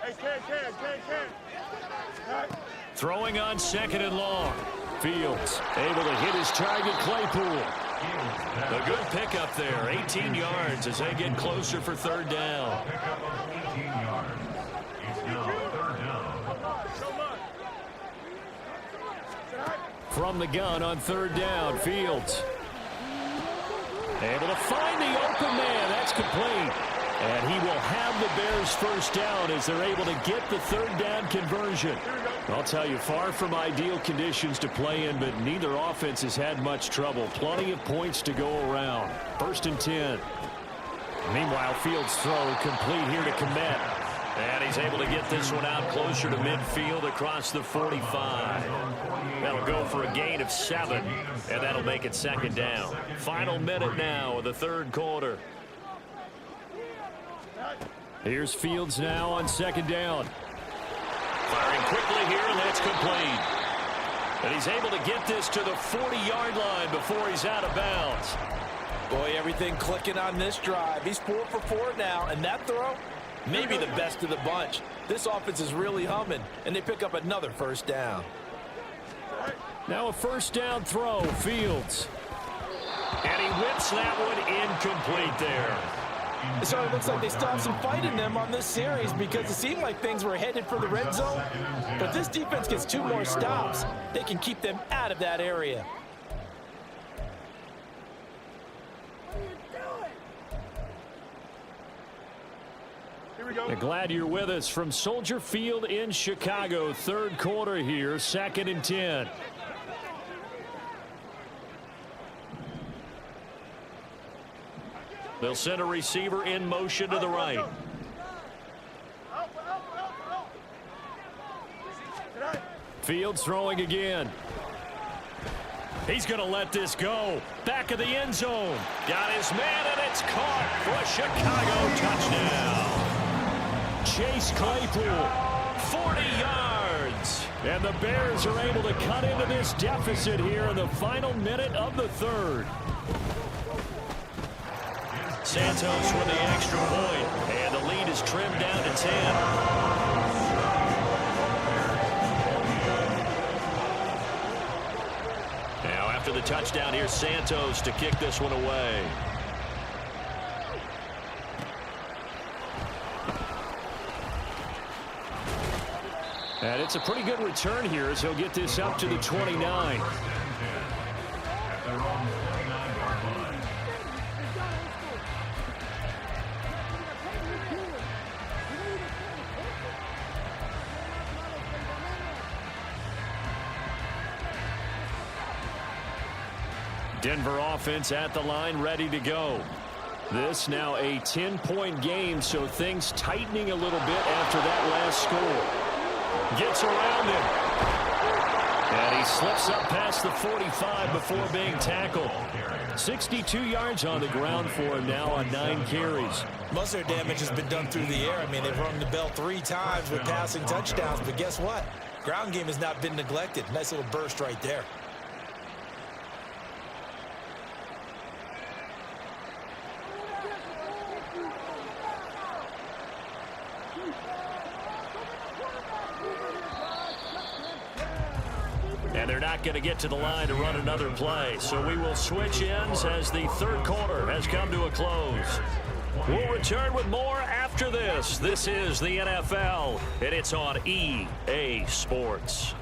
Hey, can. Throwing on 2nd and long. Fields able to hit his target, Claypool. A good pickup there, 18 yards as they get closer for 3rd down. Pickup of 18 yards. It's now 3rd down. From the gun on 3rd down, Fields able to find the open man. That's complete. And he will have the Bears first down as they're able to get the 3rd down conversion. I'll tell you, far from ideal conditions to play in, but neither offense has had much trouble. Plenty of points to go around. 1st and 10. Meanwhile, Fields' throw complete here to Komet. And he's able to get this one out closer to midfield across the 45. That'll go for a gain of 7, and that'll make it 2nd down. Final minute now of the 3rd quarter. Here's Fields now on 2nd down. Firing quickly here, and that's complete. And he's able to get this to the 40-yard line before he's out of bounds. Boy, everything clicking on this drive. He's 4 for 4 now, and that throw, maybe the best of the bunch. This offense is really humming, and they pick up another first down. Now a first down throw, Fields. And he whips that one incomplete there. So it looks like they still have some fight in them on this series, because it seemed like things were headed for the red zone. But this defense gets 2 more stops. They can keep them out of that area. Here we go. Glad you're with us from Soldier Field in Chicago. Third quarter here, 2nd and 10. They'll send a receiver in motion to the right. Fields throwing again. He's going to let this go. Back of the end zone. Got his man, and it's caught for a Chicago touchdown. Chase Claypool. 40 yards. And the Bears are able to cut into this deficit here in the final minute of the third. Santos with the extra point, and the lead is trimmed down to 10. Now after the touchdown, here's Santos to kick this one away. And it's a pretty good return here as he'll get this up to the 29. At their own 29-yard line. Denver offense at the line, ready to go. This now a 10-point game, so things tightening a little bit after that last score. Gets around him. And he slips up past the 45 before being tackled. 62 yards on the ground for him now on 9 carries. Most of their damage has been done through the air. I mean, they've rung the bell 3 times with passing touchdowns, but guess what? Ground game has not been neglected. Nice little burst right there. And they're not going to get to the line to run another play. So we will switch ends as the third quarter has come to a close. We'll return with more after this. This is the NFL, and it's on EA Sports.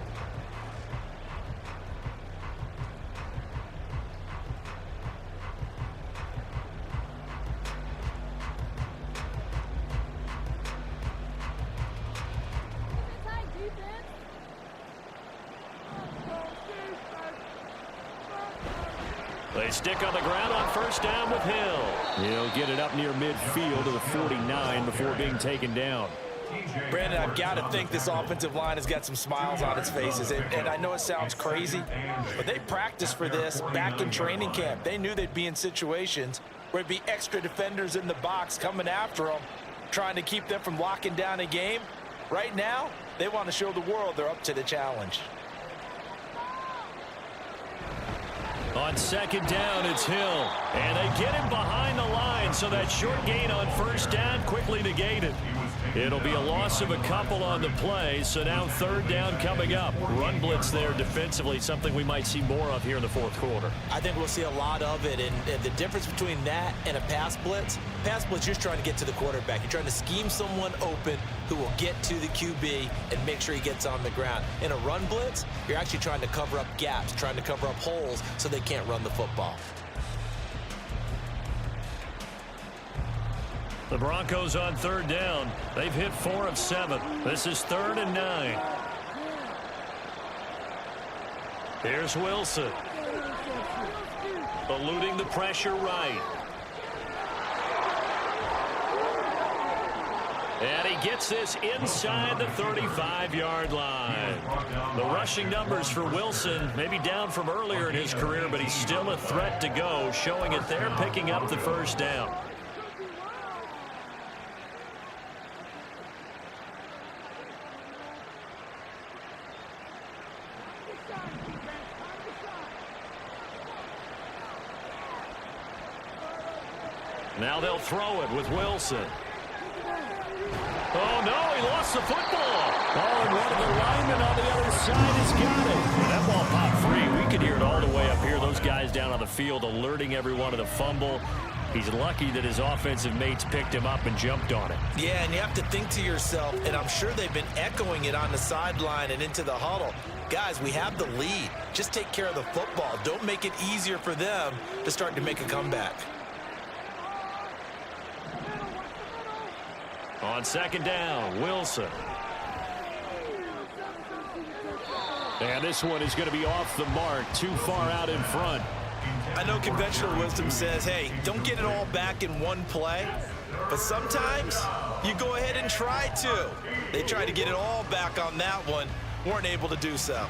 They stick on the ground on first down with Hill. He'll get it up near midfield to the 49 before being taken down. Brandon, I've got to think this offensive line has got some smiles on its faces. And I know it sounds crazy, but they practiced for this back in training camp. They knew they'd be in situations where it'd be extra defenders in the box coming after them, trying to keep them from locking down a game. Right now, they want to show the world they're up to the challenge. On second down, it's Hill. And they get him behind the line, so that short gain on first down quickly negated. It'll be a loss of a couple on the play, so now third down coming up. Run blitz there defensively, something we might see more of here in the fourth quarter. I think we'll see a lot of it, and the difference between that and a pass blitz, you're just trying to get to the quarterback. You're trying to scheme someone open who will get to the QB and make sure he gets on the ground. In a run blitz, you're actually trying to cover up gaps, trying to cover up holes so they can't run the football. The Broncos on third down. They've hit 4 of 7. This is 3rd and 9. Here's Wilson. Eluding the pressure right. And he gets this inside the 35-yard line. The rushing numbers for Wilson maybe down from earlier in his career, but he's still a threat to go, showing it there, picking up the first down. Now they'll throw it with Wilson. Oh, no, he lost the football. Oh, and one of the linemen on the other side has got it. And that ball popped free. We could hear it all the way up here. Those guys down on the field alerting everyone of the fumble. He's lucky that his offensive mates picked him up and jumped on it. Yeah, and you have to think to yourself, and I'm sure they've been echoing it on the sideline and into the huddle. Guys, we have the lead. Just take care of the football. Don't make it easier for them to start to make a comeback. On second down, Wilson. And this one is going to be off the mark, too far out in front. I know conventional wisdom says, hey, don't get it all back in one play. But sometimes you go ahead and try to. They tried to get it all back on that one. Weren't able to do so.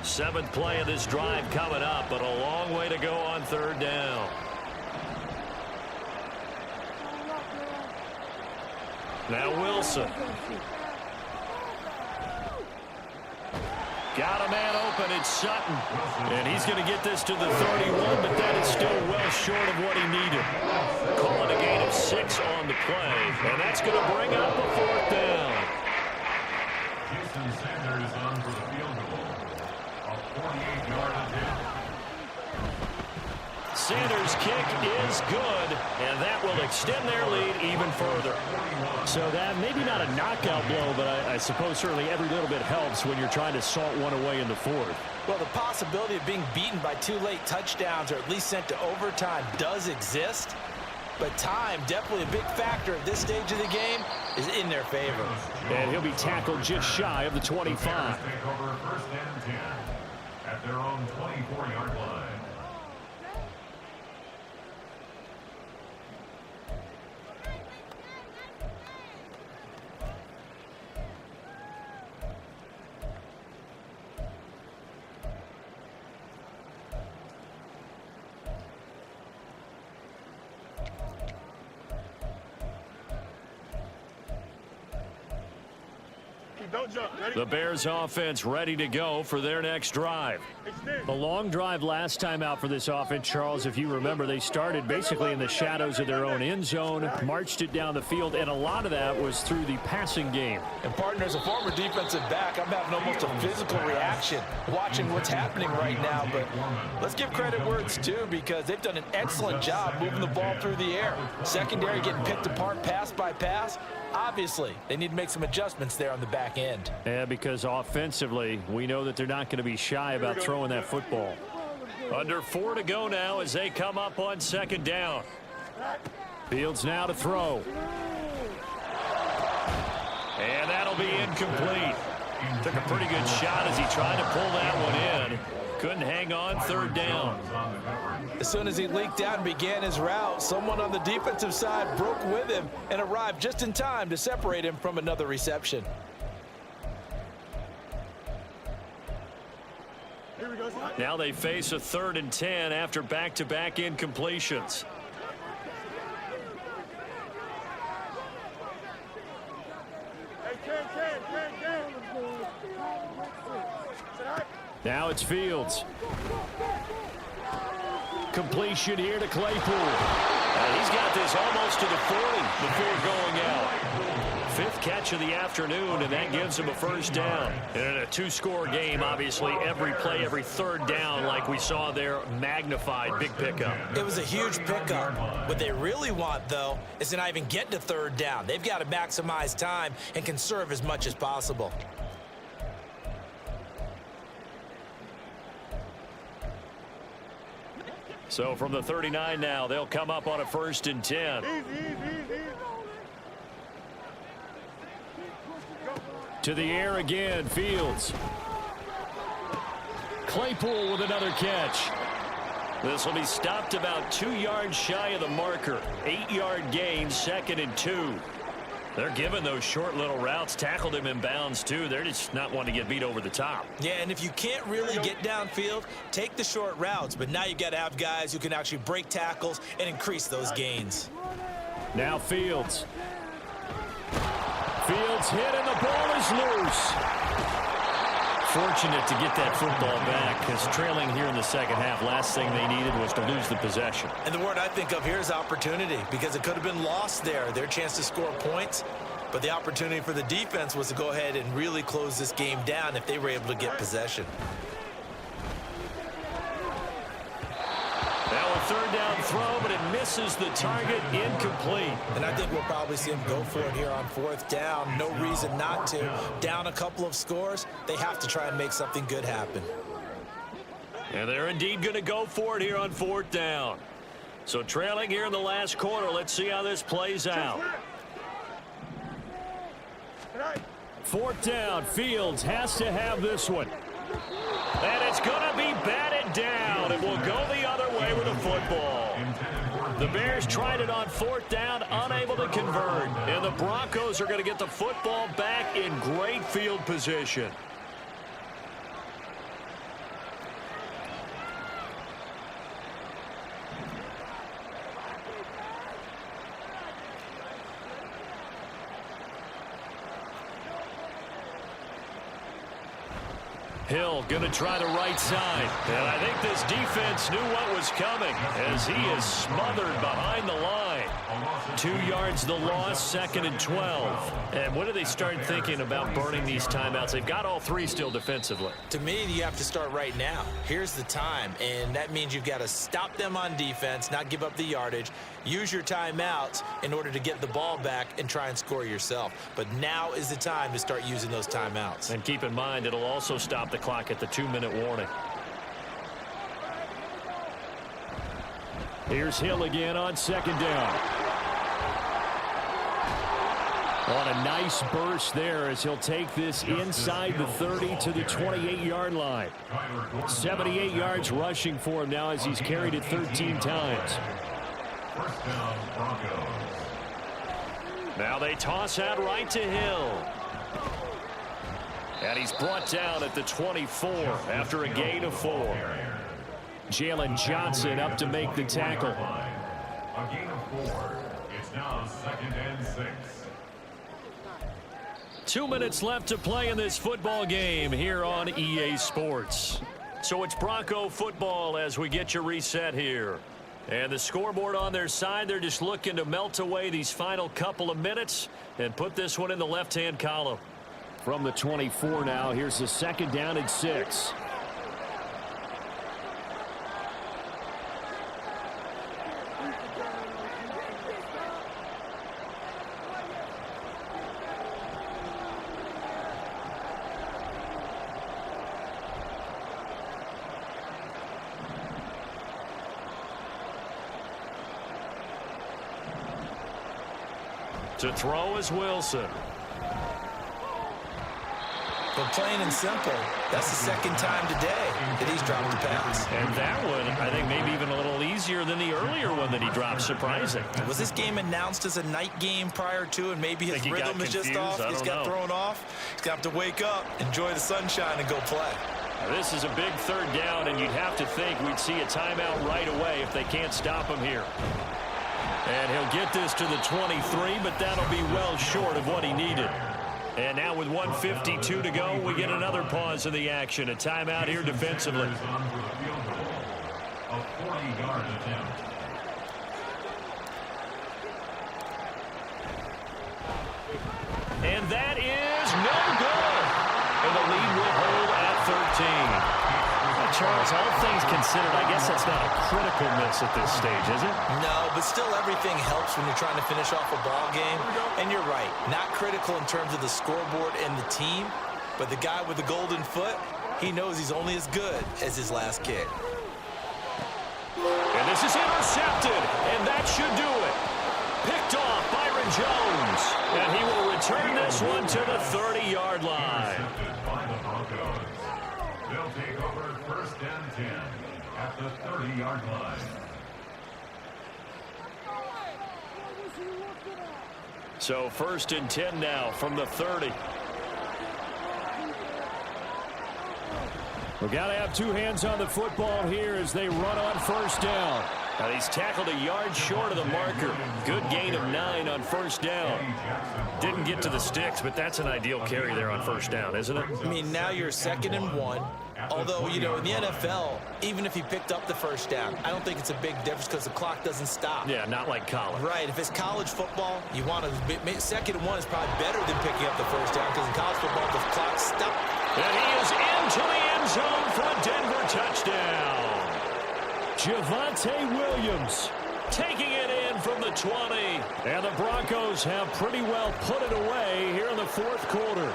7th play of this drive coming up, but a long way to go on third down. Now Wilson. Got a man open. It's Sutton. And he's going to get this to the 31, but that is still well short of what he needed. Calling a gain of 6 on the play. And that's going to bring up a 4th down. Jason Sanders on for the field goal. A 48-yard attempt. Sanders' kick is good, and that will extend their lead even further. So that maybe not a knockout blow, but I suppose certainly every little bit helps when you're trying to salt one away in the 4th. Well, the possibility of being beaten by 2 late touchdowns or at least sent to overtime does exist. But time, definitely a big factor at this stage of the game, is in their favor. And he'll be tackled just shy of the 25. Take over 1st and 10 at their own 24-yard line. Don't jump. Ready? The Bears offense ready to go for their next drive. Extend. The long drive last time out for this offense, Charles, if you remember, they started basically in the shadows of their own end zone, marched it down the field, and a lot of that was through the passing game. And partner, as a former defensive back, I'm having almost a physical reaction watching what's happening right now. But let's give credit where it's due, because they've done an excellent job moving the ball through the air. Secondary getting picked apart pass by pass. Obviously, they need to make some adjustments there on the back end. Yeah, because offensively, we know that they're not going to be shy about throwing that football. Under 4 to go now as they come up on second down. Fields now to throw. And that'll be incomplete. Took a pretty good shot as he tried to pull that one in. Couldn't hang on third down. As soon as he leaked out and began his route, someone on the defensive side broke with him and arrived just in time to separate him from another reception. Here we go. Now they face a 3rd and 10 after back-to-back incompletions. Hey, Ken. Now it's Fields. Completion here to Claypool. And he's got this almost to the 40 before going out. 5th catch of the afternoon, and that gives him a 1st down. And in a 2-score game, obviously, every play, every 3rd down, like we saw there, magnified, big pickup. It was a huge pickup. What they really want, though, is to not even get to 3rd down. They've got to maximize time and conserve as much as possible. So from the 39 now, they'll come up on a 1st and 10. Easy. To the air again, Fields. Claypool with another catch. This will be stopped about 2 yards shy of the marker. 8-yard gain, 2nd and 2. They're giving those short little routes. Tackled him in bounds, too. They're just not wanting to get beat over the top. Yeah, and if you can't really get downfield, take the short routes. But now you've got to have guys who can actually break tackles and increase those gains. Now Fields. Fields hit and the ball is loose. Fortunate to get that football back, because trailing here in the second half, last thing they needed was to lose the possession. And the word I think of here is opportunity, because it could have been lost there, their chance to score points. But the opportunity for the defense was to go ahead and really close this game down if they were able to get possession. Now a 3rd down throw, but it misses the target, incomplete. And I think we'll probably see them go for it here on 4th down. No reason not to. Down a couple of scores, they have to try and make something good happen. And they're indeed going to go for it here on 4th down. So trailing here in the last quarter. Let's see how this plays out. Fourth down. Fields has to have this one. And it's going to be batted down. It will go the other way with the football. The Bears tried it on fourth down, unable to convert. And the Broncos are going to get the football back in great field position. Hill going to try the right side. And I think this defense knew what was coming as he is smothered behind the line. 2 yards the loss, 2nd and 12. And when do they start thinking about burning these timeouts? They've got all 3 still defensively. To me, you have to start right now. Here's the time, and that means you've got to stop them on defense, not give up the yardage, use your timeouts in order to get the ball back and try and score yourself. But now is the time to start using those timeouts. And keep in mind, it'll also stop the clock at the 2-minute warning. Here's Hill again on 2nd down. On a nice burst there as he'll take this inside the 30 to the 28-yard line. 78 yards rushing for him now as he's carried it 13 times. First down, Broncos. Now they toss out right to Hill. And he's brought down at the 24 after a gain of 4. Jalen Johnson up to make the tackle. A gain of 4. It's now 2nd and 6. 2 minutes left to play in this football game here on EA Sports. So it's Bronco football as we get you reset here. And the scoreboard on their side, they're just looking to melt away these final couple of minutes and put this one in the left-hand column. From the 24 now, here's the 2nd down and 6. To throw is Wilson. But plain and simple, that's the 2nd time today that he's dropped the pass. And that one, I think, maybe even a little easier than the earlier one that he dropped. Surprising. Was this game announced as a night game prior to, and maybe his rhythm is just off? He's got thrown off. He's got to wake up, enjoy the sunshine, and go play. Now, this is a big 3rd down, and you'd have to think we'd see a timeout right away if they can't stop him here. And he'll get this to the 23, but that'll be well short of what he needed. And now with 1:52 to go, we get another pause in the action. A timeout here defensively. A 40-yard attempt. And that is no good. And the lead will hold at 13. Charles, all things considered, I guess that's not a critical miss at this stage, is it? No, but still everything helps when you're trying to finish off a ball game. And you're right, not critical in terms of the scoreboard and the team, but the guy with the golden foot, he knows he's only as good as his last kick. And this is intercepted, and that should do it. Picked off Byron Jones, and he will return this one to the 30-yard line. By the Broncos. They'll take over 1st and 10 at the 30-yard line. So 1st and 10 now from the 30. We've got to have 2 hands on the football here as they run on 1st down. Now he's tackled a yard short of the marker. Good gain of 9 on 1st down. Didn't get to the sticks, but that's an ideal carry there on 1st down, isn't it? I mean, now you're 2nd and 1. Although, you know, in the NFL, even if he picked up the 1st down, I don't think it's a big difference because the clock doesn't stop. Yeah, not like college. Right. If it's college football, you want to 2nd and 1 is probably better than picking up the 1st down because in college football, the clock stops. And he is into the end zone for a Denver touchdown. Javonte Williams taking it in from the 20. And the Broncos have pretty well put it away here in the 4th quarter.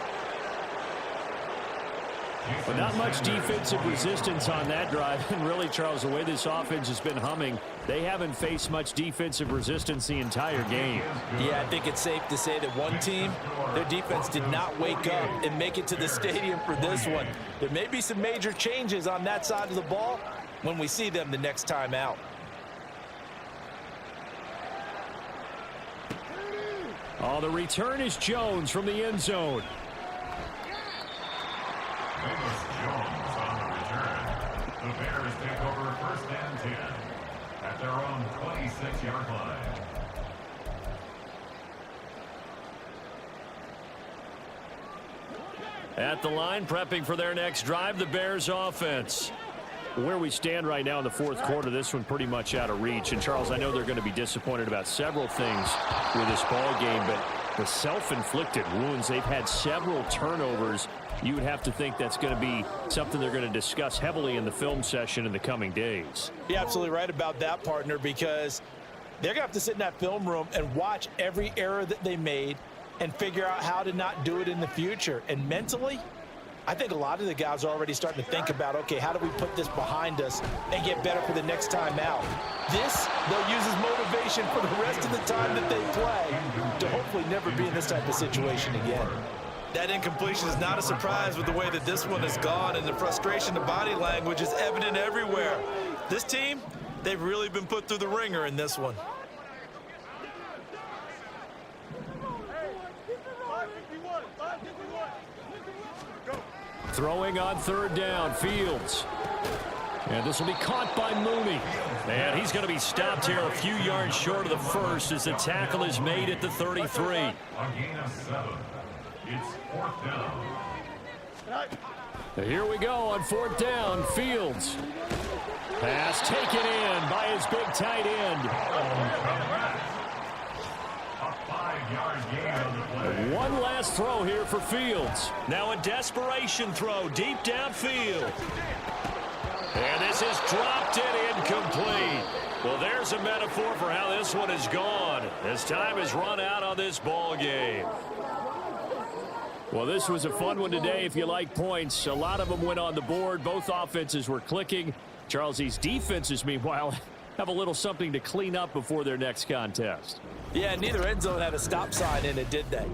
But not much defensive resistance on that drive. And really, Charles, the way this offense has been humming, they haven't faced much defensive resistance the entire game. Yeah, I think it's safe to say that one team, their defense did not wake up and make it to the stadium for this one. There may be some major changes on that side of the ball when we see them the next time out. Oh, the return is Jones from the end zone. Jones on the return. The Bears take over 1st and 10 at their own 26-yard line. At the line, prepping for their next drive, the Bears offense. Where we stand right now in the fourth quarter, this one pretty much out of reach. And, Charles, I know they're going to be disappointed about several things with this ball game, but the self-inflicted wounds, they've had several turnovers. You would have to think that's going to be something they're going to discuss heavily in the film session in the coming days. You're absolutely right about that, partner, because they're going to have to sit in that film room and watch every error that they made and figure out how to not do it in the future. And mentally, I think a lot of the guys are already starting to think about, okay, how do we put this behind us and get better for the next time out? This, they'll use as motivation for the rest of the time that they play to hopefully never be in this type of situation again. That incompletion is not a surprise with the way that this one has gone, and the frustration, the body language is evident everywhere. This team, they've really been put through the ringer in this one. Throwing on 3rd down, Fields. And this will be caught by Mooney. And he's going to be stopped here a few yards short of the first as the tackle is made at the 33. A gain of 7. It's 4th down. Here we go on 4th down, Fields. Pass taken in by his big tight end. A 5-yard gain on the play. One last throw here for Fields. Now a desperation throw deep downfield. And this is dropped in incomplete. Well, there's a metaphor for how this one is gone. As time has run out on this ball game. Well, this was a fun one today if you like points. A lot of them went on the board. Both offenses were clicking. Charles, these defenses, meanwhile, have a little something to clean up before their next contest. Yeah, neither end zone had a stop sign in it, did they?